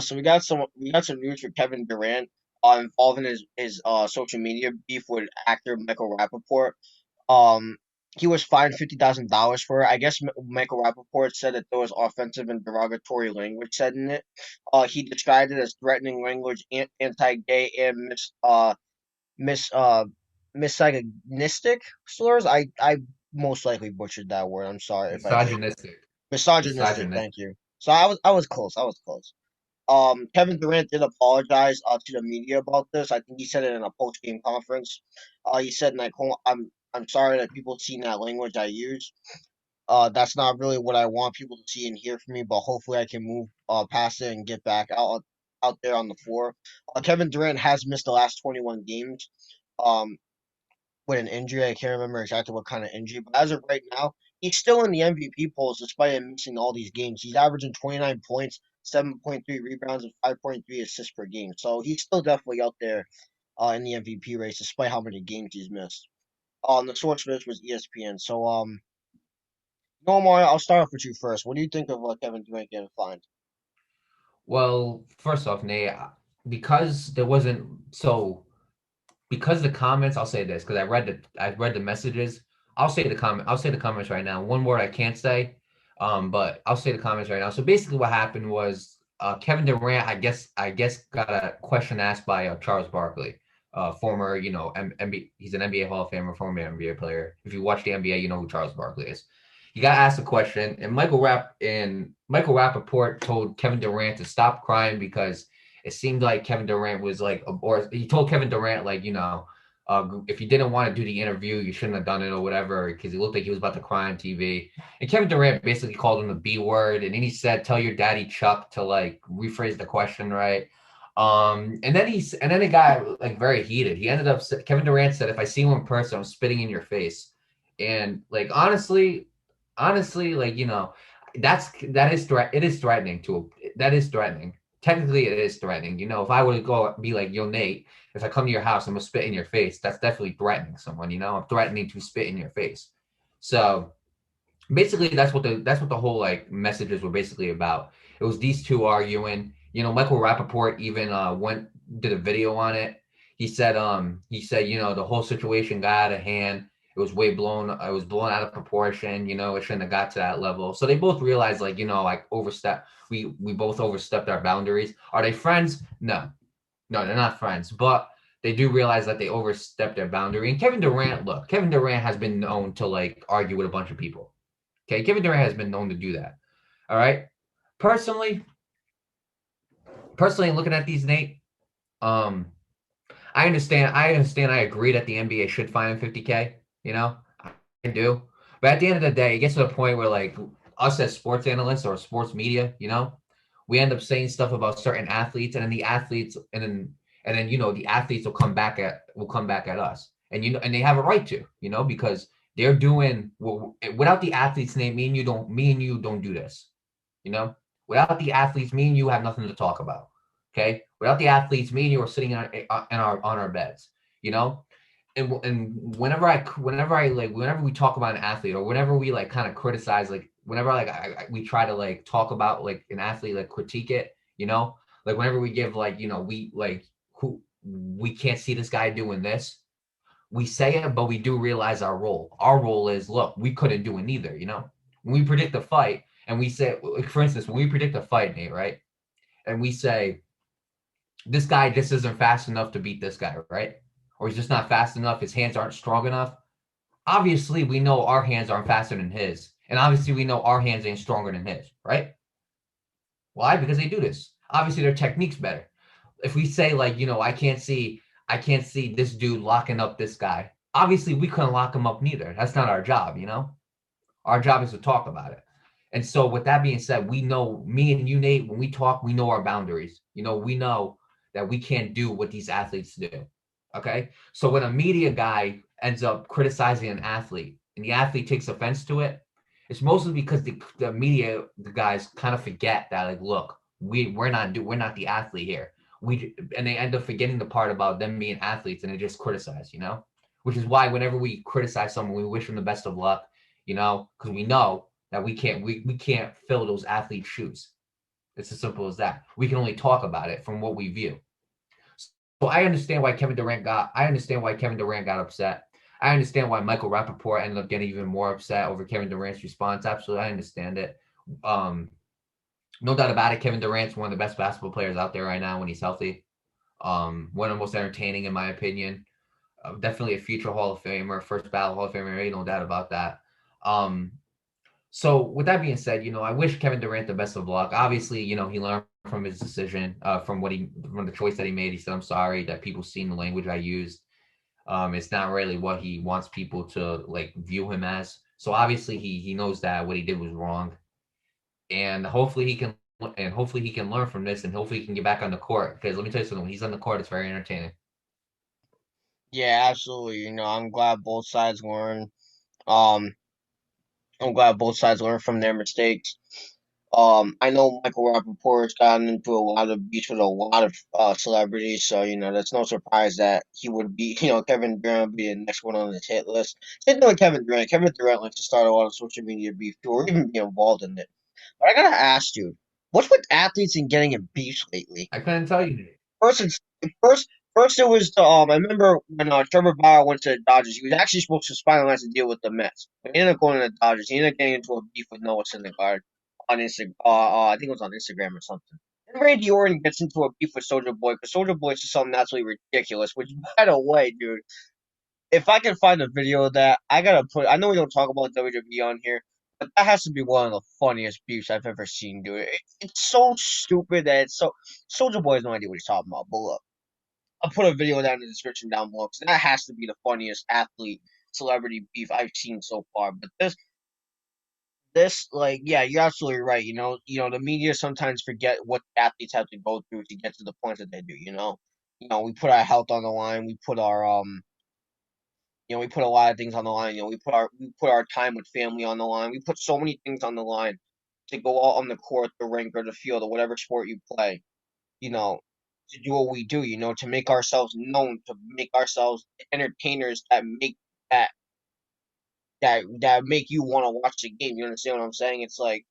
So we got some news for Kevin Durant, involving his social media beef with actor Michael Rapaport. Um, he was fined $50,000 for it. I guess Michael Rapaport said that there was offensive and derogatory language said in it. He described it as threatening language, anti-gay, and mis misogynistic slurs. I most likely butchered that word. I'm sorry if I did. Misogynistic. Misogynistic. Misogynistic. Thank you. So I was close. I was close. Kevin Durant did apologize to the media about this. I think he said it in a post game conference. He said like, I'm sorry that people seen that language I use. That's not really what I want people to see and hear from me, but hopefully I can move past it and get back out there on the floor. Kevin Durant has missed the last 21 games. Um, with an injury. I can't remember exactly what kind of injury, but as of right now, he's still in the MVP polls despite him missing all these games. He's averaging 29 points, 7.3 rebounds, and 5.3 assists per game. So he's still definitely out there in the MVP race despite how many games he's missed. The source for this was ESPN. So no more. I'll start off with you first. What do you think of Kevin Durant getting fined? Well, first off, Nate, because there wasn't so because the comments, I'll say this because I read the messages. I'll say the comments right now. One word I can't say, but I'll say the comments right now. So basically, what happened was Kevin Durant, I guess, got a question asked by Charles Barkley, former, he's an NBA Hall of Famer, former NBA player. If you watch the NBA, you know who Charles Barkley is. He got asked a question, and Michael Rapaport told Kevin Durant to stop crying because it seemed like Kevin Durant was like, or he told Kevin Durant, like, if you didn't want to do the interview, you shouldn't have done it or whatever, because he looked like he was about to cry on TV. And Kevin Durant basically called him the B word. And then he said, tell your daddy Chuck to like rephrase the question, right? And then it got like very heated. Kevin Durant said, if I see you in person, I'm spitting in your face. And like, honestly, like, it is threatening that is threatening. Technically, it is threatening. If I were to go be like, yo, Nate, if I come to your house, I'm gonna spit in your face. That's definitely threatening someone. I'm threatening to spit in your face. So basically, that's what the whole like messages were basically about. It was these two arguing. Michael Rapaport even did a video on it. He said the whole situation got out of hand. It was blown out of proportion. It shouldn't have got to that level. So they both realized, like, like, we both overstepped our boundaries. Are they friends? No, they're not friends, but they do realize that they overstepped their boundary. And Kevin Durant has been known to like argue with a bunch of people. Okay, Kevin Durant has been known to do that. All right. Personally, looking at these, Nate, um, I understand. I understand. I agree that the NBA should fine him 50K. I do. But at the end of the day, it gets to the point where, like, us as sports analysts or sports media, we end up saying stuff about certain athletes, and then the athletes will come back at us, and they have a right to, because they're doing, well, without the athletes, name me and you don't do this, you know. Without the athletes, me and you have nothing to talk about. Okay. Without the athletes, me and you are sitting on our beds, you know and whenever we talk about an athlete, or whenever we like kind of criticize, like whenever like we try to like talk about like an athlete, like critique it, like whenever we give, like, we like who we can't see this guy doing this, we say it, but we do realize our role is, look, we couldn't do it neither. When we predict a fight, and we say, like, for instance, when we predict a fight, Nate, right, and we say this guy just isn't fast enough to beat this guy, right? Or he's just not fast enough. His hands aren't strong enough. Obviously, we know our hands aren't faster than his. And obviously, we know our hands ain't stronger than his, right? Why? Because they do this. Obviously, their technique's better. If we say, like, I can't see this dude locking up this guy. Obviously, we couldn't lock him up neither. That's not our job. Our job is to talk about it. And so, with that being said, we know, me and you, Nate, when we talk, we know our boundaries. We know that we can't do what these athletes do. Okay. So when a media guy ends up criticizing an athlete and the athlete takes offense to it, it's mostly because the guys kind of forget that, like, look, we're not the athlete here. And they end up forgetting the part about them being athletes, and they just criticize, which is why whenever we criticize someone, we wish them the best of luck, because we know that we can't fill those athlete shoes. It's as simple as that. We can only talk about it from what we view. So I understand why Kevin Durant got. I understand why Kevin Durant got upset. I understand why Michael Rapaport ended up getting even more upset over Kevin Durant's response. Absolutely, I understand it. Um, no doubt about it. Kevin Durant's one of the best basketball players out there right now when he's healthy. One of the most entertaining, in my opinion. Definitely a future Hall of Famer, first ballot Hall of Famer. Ain't no doubt about that. Um, so with that being said, I wish Kevin Durant the best of luck. Obviously, he learned from his decision, from the choice that he made. He said, "I'm sorry that people seen the language I used. It's not really what he wants people to like view him as." So obviously, he knows that what he did was wrong, and hopefully he can learn from this, and hopefully he can get back on the court. Because let me tell you something, when he's on the court, it's very entertaining. Yeah, absolutely. I'm glad both sides learn. Um, I'm glad both sides learn from their mistakes. I know Michael Rapaport has gotten into a lot of beefs with a lot of celebrities, so that's no surprise that he would be, Kevin Durant would be the next one on his hit list. Same thing with Kevin Durant. Kevin Durant likes to start a lot of social media beef too, or even be involved in it. But I gotta ask you, what's with athletes and getting in beefs lately? I couldn't tell you. First, it's, first, first it was the I remember when Trevor Bauer went to the Dodgers. He was actually supposed to finalize the deal with the Mets, but he ended up going to the Dodgers. He ended up getting into a beef with Noah Syndergaard on Instagram. I think it was on Instagram or something. And Randy Orton gets into a beef with Soldier Boy because Soldier Boy is something absolutely ridiculous. Which, by the way, dude, if I can find a video of that, I gotta put. I know we don't talk about WWE on here, but that has to be one of the funniest beefs I've ever seen, dude. It's so stupid that it's so. Soldier Boy has no idea what he's talking about. But look. I'll put a video down in the description down below because that has to be the funniest athlete celebrity beef I've seen so far. But this, like, yeah, you're absolutely right. The media sometimes forget what athletes have to go through to get to the point that they do. We put our health on the line. We put a lot of things on the line. We put our time with family on the line. We put so many things on the line to go out on the court, the rink, or the field, or whatever sport you play. you know, to do what we do, to make ourselves known, to make ourselves entertainers that make you want to watch the game. You understand what I'm saying? It's like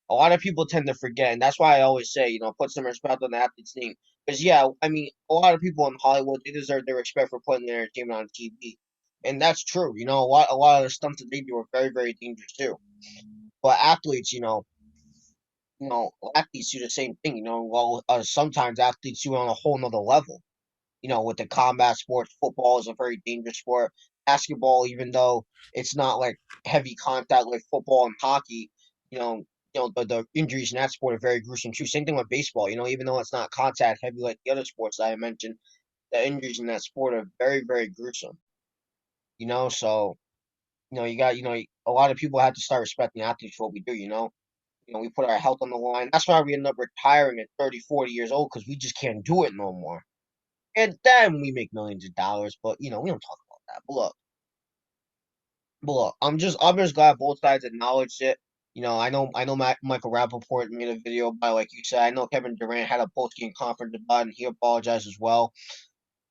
a lot of people tend to forget, and that's why I always say, put some respect on the athlete's name. Because yeah, I mean, a lot of people in Hollywood they deserve their respect for putting their entertainment on TV, and that's true. A lot of the stunts that they do are very, very dangerous too. But athletes do the same thing. Well, sometimes athletes do it on a whole nother level. With the combat sports, football is a very dangerous sport. Basketball, even though it's not like heavy contact like football and hockey, you know, the injuries in that sport are very gruesome too. Same thing with baseball. Even though it's not contact heavy like the other sports that I mentioned, the injuries in that sport are very, very gruesome. So you got a lot of people have to start respecting athletes for what we do. We put our health on the line. That's why we end up retiring at 30, 40 years old because we just can't do it no more. And then we make millions of dollars, but we don't talk about that. But look, I'm just glad both sides acknowledged it. I know Michael Rapaport made a video about it, like you said. I know Kevin Durant had a post game conference about it, and he apologized as well.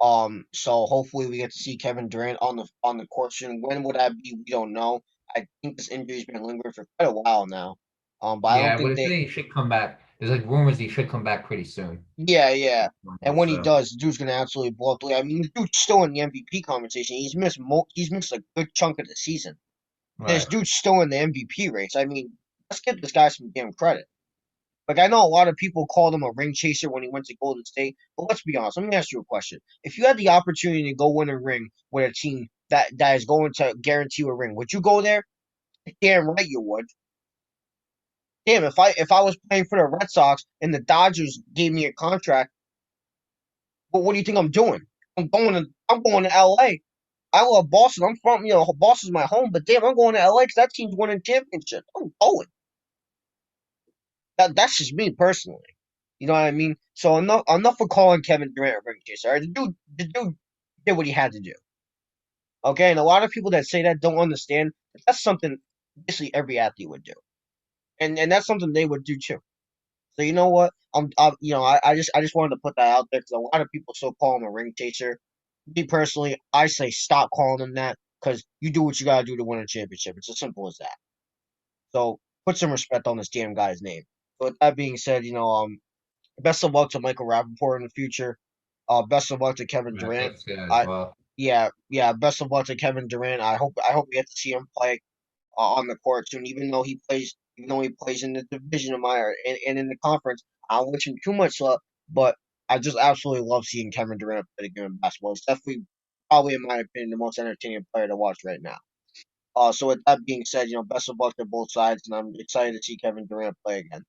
So hopefully we get to see Kevin Durant on the court soon. When would that be? We don't know. I think this injury's been lingering for quite a while now. But I don't Yeah, but think it's they. saying he should come back. There's like rumors he should come back pretty soon. Yeah, yeah. And when he So does, the dude's gonna absolutely blow up the league. I mean, the dude's still in the MVP conversation. He's missed a good chunk of the season. This right. dude's still in the MVP race. I mean, let's give this guy some damn credit. Like I know a lot of people called him a ring chaser when he went to Golden State, but let's be honest. Let me ask you a question: if you had the opportunity to go win a ring with a team that is going to guarantee you a ring, would you go there? Damn right you would. Damn, if I was playing for the Red Sox and the Dodgers gave me a contract, what do you think I'm doing? I'm going to LA. I love Boston. I'm from, Boston's my home, but damn, I'm going to LA because that team's winning championships. I'm going. That's just me personally. You know what I mean? So enough for calling Kevin Durant a ring chaser. All right? The dude did what he had to do. Okay, and a lot of people that say that don't understand that's something basically every athlete would do, and that's something they would do too. So you know what? I just wanted to put that out there because a lot of people still call him a ring chaser. Me personally, I say stop calling him that because you do what you gotta do to win a championship. It's as simple as that. So put some respect on this damn guy's name. with that being said, best of luck to Michael Rapaport in the future. Best of luck to Kevin I Durant. hope so as I well. yeah. Best of luck to Kevin Durant. I hope we get to see him play on the court soon. Even though he plays in the division of my and in the conference, I don't wish him too much luck. But I just absolutely love seeing Kevin Durant play the game of basketball. It's definitely, probably in my opinion, the most entertaining player to watch right now. So with that being said, best of luck to both sides, and I'm excited to see Kevin Durant play again.